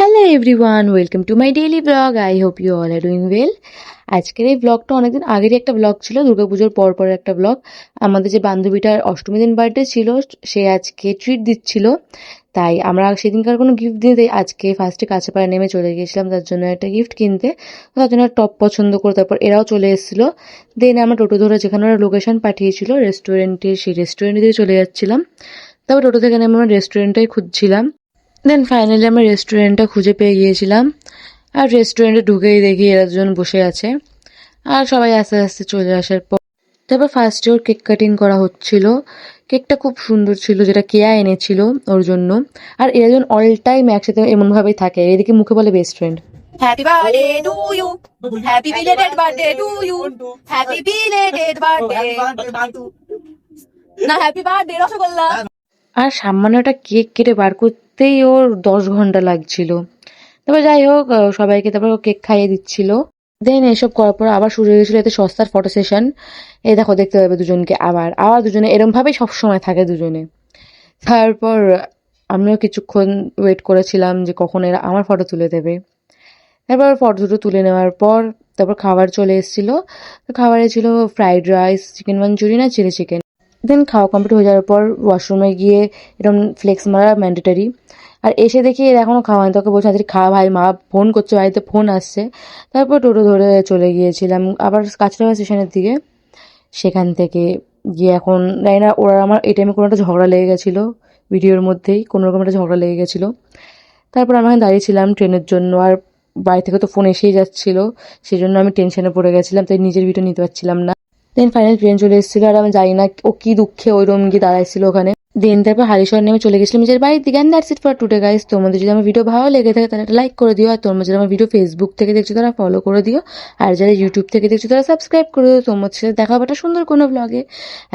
Hello everyone, welcome to my daily blog. I hope you all are doing well. আজকের এই ব্লগটা অনেকদিন আগেরই একটা ব্লগ ছিল, দুর্গাপুজোর পর পরের একটা ব্লগ। আমাদের যে বান্ধবীটার অষ্টমী দিন বার্থডে ছিল, সে আজকে ট্রিট দিচ্ছিল, তাই আমরা সেদিনকার কোনো গিফট দিতে আজকে ফার্স্টে কাছেপাড়া নেমে চলে গিয়েছিলাম তার জন্য একটা গিফট কিনতে। তার জন্য টপ পছন্দ করে তারপর এরাও চলে এসেছিলো। দেন আমরা টোটো ধরে যেখানে ওরা লোকেশন পাঠিয়েছিল রেস্টুরেন্টে, সেই রেস্টুরেন্টে দিয়ে চলে যাচ্ছিলাম। তারপর টোটো থেকে নেমে আমরা রেস্টুরেন্টটাই খুঁজছিলাম। দেন ফাইনালি আমরা রেস্টুরেন্টটা খুঁজে পেয়ে গিয়েছিলাম। আর রেস্টুরেন্টে ঢুকেই দেখি এরা দুজন বসে আছে। আর সবাই আস্তে আস্তে চলে আসার পর তারপর ফার্স্টে ওর কেক কাটিং করা হচ্ছিল। কেকটা খুব সুন্দর ছিল, যেটা কেয়া এনেছিল ওর জন্য। আর এরা যখন অল টাইম একসাথে এমনভাবেই থাকে, এদিকে মুখে বলে best friend. Happy birthday to you. Happy belated birthday to you. Happy belated birthday. না হ্যাপি বার্থডে রসগোল্লা। আর সামান্য একটা কেক কেটে বার করতেই ওর 10 ঘন্টা লাগছিল। তারপর যাই হোক, সবাইকে তারপর কেক খাইয়ে দিচ্ছিল। দেন এসব করার পর আবার শুরু হয়ে গেছিলো এতে সস্তার ফটো সেশন। এই দেখো, দেখতে পাবে দুজনকে আবার আবার দুজনে এরম ভাবেই সবসময় থাকে দুজনে। তারপর আমিও কিছুক্ষণ ওয়েট করেছিলাম যে কখন এরা আমার ফটো তুলে দেবে। তারপর ফটো দুটো তুলে নেওয়ার পর তারপর খাবার চলে এসেছিলো। খাবারে ছিল ফ্রাইড রাইস, চিকেন মাঞ্চুরিয়ান আর চিলি চিকেন। দেন খাওয়া কমপ্লিট হয়ে যাওয়ার পর ওয়াশরুমে গিয়ে এরকম ফ্লেক্স মারা ম্যান্ডেটারি। আর এসে দেখি এর এখনও খাওয়া হয়নি, তোকে বলছে আজকে খাওয়া, ভাই মা ফোন করছে, বাড়িতে ফোন আসছে। তারপর টোটো ধরে চলে গিয়েছিলাম আবার কাছড়াপাড়া স্টেশনের দিকে। সেখান থেকে গিয়ে এখন জানি না, ওরা আমার এই টাইমে কোনো একটা ঝগড়া লেগে গেছিলো, ভিডিওর মধ্যেই কোনো রকম একটা ঝগড়া লেগে গেছিলো। তারপর আমি এখানে দাঁড়িয়েছিলাম ট্রেনের জন্য, আর বাড়ি থেকে তো ফোন এসেই যাচ্ছিলো, সেই জন্য আমি টেনশনে পড়ে গেছিলাম, তাই নিজের ভিডিও নিতে পারছিলাম না। দেন ফাইনাল ট্রেন চলে এসেছিলো, আর আমি জানি না ও কি দুঃখে ওই রকম গিয়ে দাঁড়াইছিল ওখানে। দেন তারপর হালিশহর নেমে চলে গেছিলাম নিজের বাড়ির দিকে। And that's it for today guys. তোমাদের যদি আমার ভিডিও ভালো লেগে থাকে তাহলে একটা লাইক করে দিও, আর তোমরা যদি আমার ভিডিও ফেসবুক থেকে দেখছো তারা ফলো করে দিও, আর যারা ইউটিউব থেকে দেখছো তারা সাবস্ক্রাইব করে দিও। তোমার সাথে দেখা হবে একটা সুন্দর কোনো ব্লগে।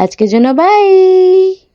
আজকের জন্য বাই।